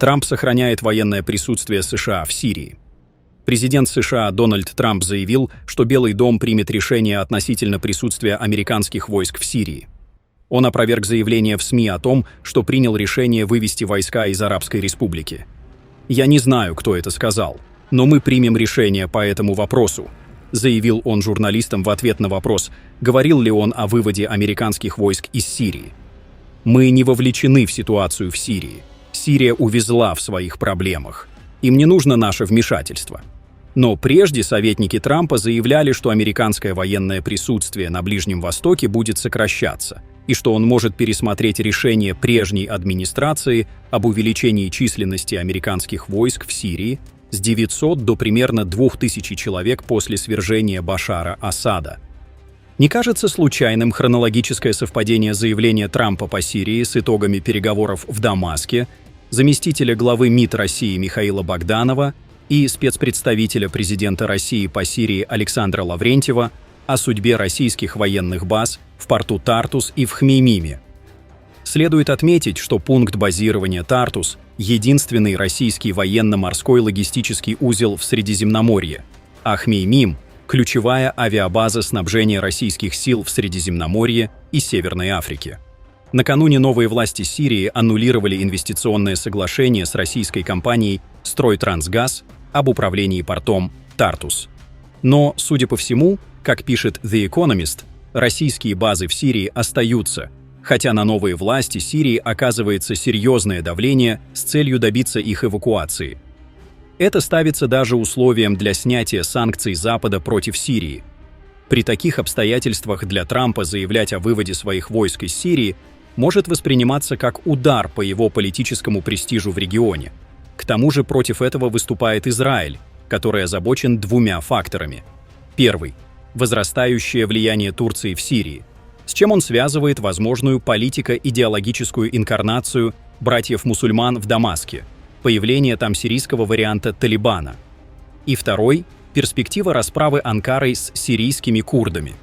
Трамп сохраняет военное присутствие США в Сирии. Президент США Дональд Трамп заявил, что Белый дом примет решение относительно присутствия американских войск в Сирии. Он опроверг заявление в СМИ о том, что принял решение вывести войска из Арабской Республики. «Я не знаю, кто это сказал, но мы примем решение по этому вопросу», заявил он журналистам в ответ на вопрос, говорил ли он о выводе американских войск из Сирии. «Мы не вовлечены в ситуацию в Сирии. Сирия увязла в своих проблемах. Им не нужно наше вмешательство». Но прежде советники Трампа заявляли, что американское военное присутствие на Ближнем Востоке будет сокращаться, и что он может пересмотреть решение прежней администрации об увеличении численности американских войск в Сирии с 900 до примерно 2000 человек после свержения Башара Асада. Не кажется случайным хронологическое совпадение заявления Трампа по Сирии с итогами переговоров в Дамаске, заместителя главы МИД России Михаила Богданова и спецпредставителя президента России по Сирии Александра Лаврентьева о судьбе российских военных баз в порту Тартус и в Хмеймиме. Следует отметить, что пункт базирования Тартус – единственный российский военно-морской логистический узел в Средиземноморье, а Хмеймим – ключевая авиабаза снабжения российских сил в Средиземноморье и Северной Африке. Накануне новые власти Сирии аннулировали инвестиционное соглашение с российской компанией «Стройтрансгаз» об управлении портом Тартус. Но, судя по всему, как пишет The Economist, российские базы в Сирии остаются, хотя на новые власти Сирии оказывается серьезное давление с целью добиться их эвакуации. Это ставится даже условием для снятия санкций Запада против Сирии. При таких обстоятельствах для Трампа заявлять о выводе своих войск из Сирии может восприниматься как удар по его политическому престижу в регионе. К тому же против этого выступает Израиль, который озабочен двумя факторами. Первый – возрастающее влияние Турции в Сирии, с чем он связывает возможную политико-идеологическую инкарнацию братьев-мусульман в Дамаске, появление там сирийского варианта Талибана. И второй – перспектива расправы Анкарой с сирийскими курдами.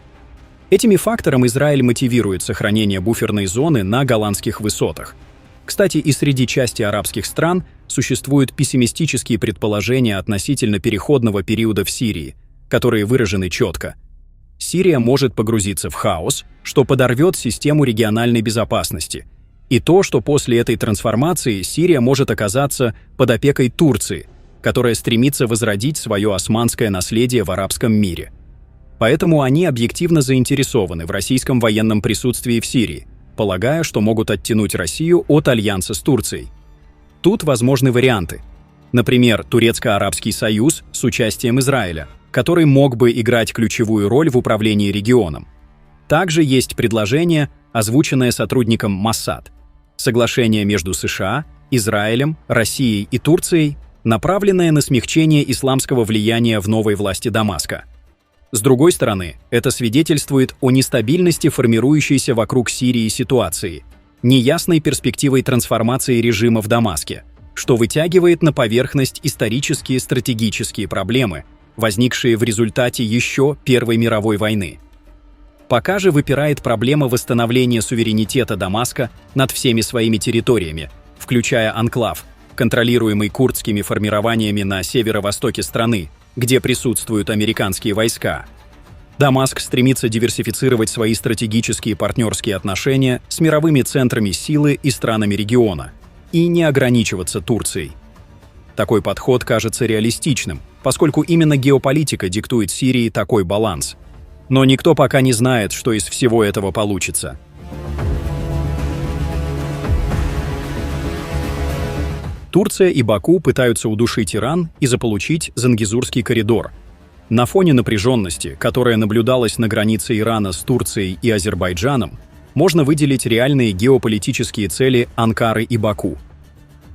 Этими факторами Израиль мотивирует сохранение буферной зоны на Голландских высотах. Кстати, и среди части арабских стран существуют пессимистические предположения относительно переходного периода в Сирии, которые выражены четко. Сирия может погрузиться в хаос, что подорвет систему региональной безопасности, и то, что после этой трансформации Сирия может оказаться под опекой Турции, которая стремится возродить свое османское наследие в арабском мире. Поэтому они объективно заинтересованы в российском военном присутствии в Сирии, полагая, что могут оттянуть Россию от альянса с Турцией. Тут возможны варианты. Например, Турецко-Арабский союз с участием Израиля, который мог бы играть ключевую роль в управлении регионом. Также есть предложение, озвученное сотрудником Моссад. Соглашение между США, Израилем, Россией и Турцией, направленное на смягчение исламского влияния в новой власти Дамаска. С другой стороны, это свидетельствует о нестабильности формирующейся вокруг Сирии ситуации, неясной перспективой трансформации режима в Дамаске, что вытягивает на поверхность исторические стратегические проблемы, возникшие в результате еще Первой мировой войны. Пока же выпирает проблема восстановления суверенитета Дамаска над всеми своими территориями, включая анклав, контролируемый курдскими формированиями на северо-востоке страны, где присутствуют американские войска. Дамаск стремится диверсифицировать свои стратегические партнерские отношения с мировыми центрами силы и странами региона и не ограничиваться Турцией. Такой подход кажется реалистичным, поскольку именно геополитика диктует Сирии такой баланс. Но никто пока не знает, что из всего этого получится. Турция и Баку пытаются удушить Иран и заполучить Зангезурский коридор. На фоне напряженности, которая наблюдалась на границе Ирана с Турцией и Азербайджаном, можно выделить реальные геополитические цели Анкары и Баку.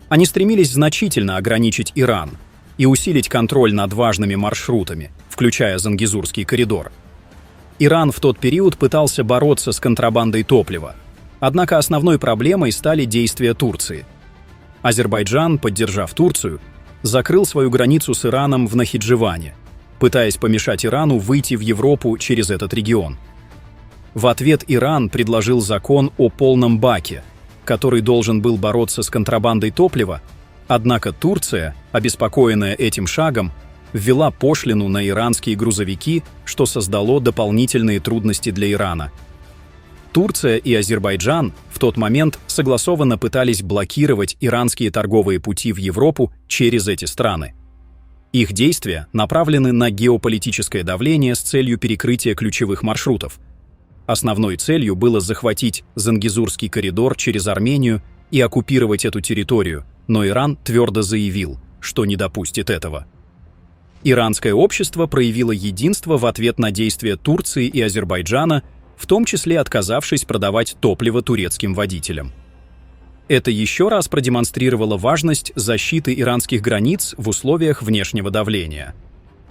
Они стремились значительно ограничить Иран и усилить контроль над важными маршрутами, включая Зангезурский коридор. Иран в тот период пытался бороться с контрабандой топлива, однако основной проблемой стали действия Турции. Азербайджан, поддержав Турцию, закрыл свою границу с Ираном в Нахидживане, пытаясь помешать Ирану выйти в Европу через этот регион. В ответ Иран предложил закон о полном баке, который должен был бороться с контрабандой топлива, Однако Турция, обеспокоенная этим шагом, ввела пошлину на иранские грузовики, что создало дополнительные трудности для Ирана. Турция и Азербайджан в тот момент согласованно пытались блокировать иранские торговые пути в Европу через эти страны. Их действия направлены на геополитическое давление с целью перекрытия ключевых маршрутов. Основной целью было захватить Зангезурский коридор через Армению и оккупировать эту территорию, но Иран твердо заявил, что не допустит этого. Иранское общество проявило единство в ответ на действия Турции и Азербайджана, в том числе отказавшись продавать топливо турецким водителям. Это еще раз продемонстрировало важность защиты иранских границ в условиях внешнего давления.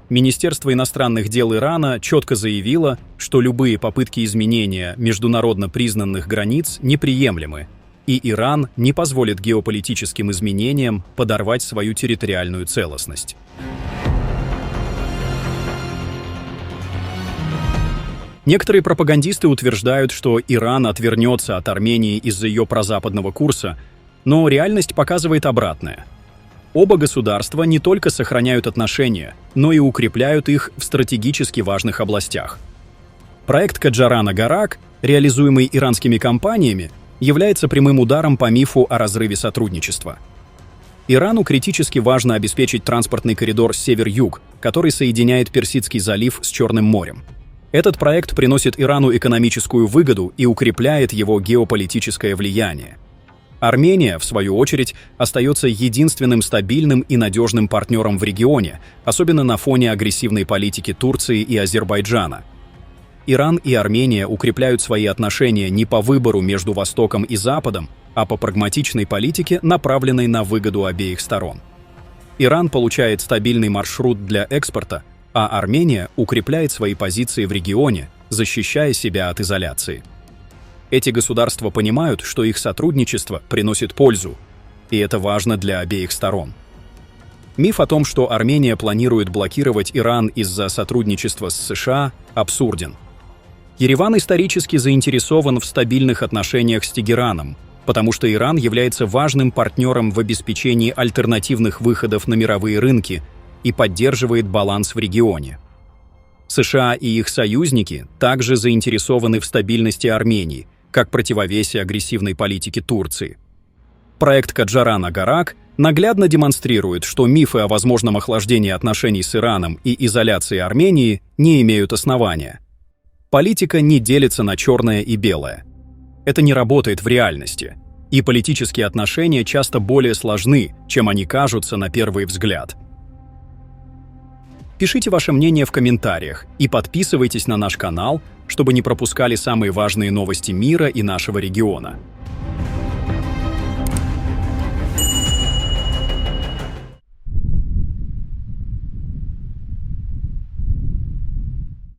Министерство иностранных дел Ирана четко заявило, что любые попытки изменения международно признанных границ неприемлемы, и Иран не позволит геополитическим изменениям подорвать свою территориальную целостность. Некоторые пропагандисты утверждают, что Иран отвернется от Армении из-за ее прозападного курса, но реальность показывает обратное. Оба государства не только сохраняют отношения, но и укрепляют их в стратегически важных областях. Проект Каджаран-Агарак, реализуемый иранскими компаниями, является прямым ударом по мифу о разрыве сотрудничества. Ирану критически важно обеспечить транспортный коридор север-юг, который соединяет Персидский залив с Черным морем. Этот проект приносит Ирану экономическую выгоду и укрепляет его геополитическое влияние. Армения, в свою очередь, остается единственным стабильным и надежным партнером в регионе, особенно на фоне агрессивной политики Турции и Азербайджана. Иран и Армения укрепляют свои отношения не по выбору между Востоком и Западом, а по прагматичной политике, направленной на выгоду обеих сторон. Иран получает стабильный маршрут для экспорта, а Армения укрепляет свои позиции в регионе, защищая себя от изоляции. Эти государства понимают, что их сотрудничество приносит пользу, и это важно для обеих сторон. Миф о том, что Армения планирует блокировать Иран из-за сотрудничества с США, абсурден. Ереван исторически заинтересован в стабильных отношениях с Тегераном, потому что Иран является важным партнером в обеспечении альтернативных выходов на мировые рынки и поддерживает баланс в регионе. США и их союзники также заинтересованы в стабильности Армении, как противовесе агрессивной политике Турции. Проект Каджаран-Агарак наглядно демонстрирует, что мифы о возможном охлаждении отношений с Ираном и изоляции Армении не имеют основания. Политика не делится на черное и белое. Это не работает в реальности, и политические отношения часто более сложны, чем они кажутся на первый взгляд. Пишите ваше мнение в комментариях и подписывайтесь на наш канал, чтобы не пропускали самые важные новости мира и нашего региона.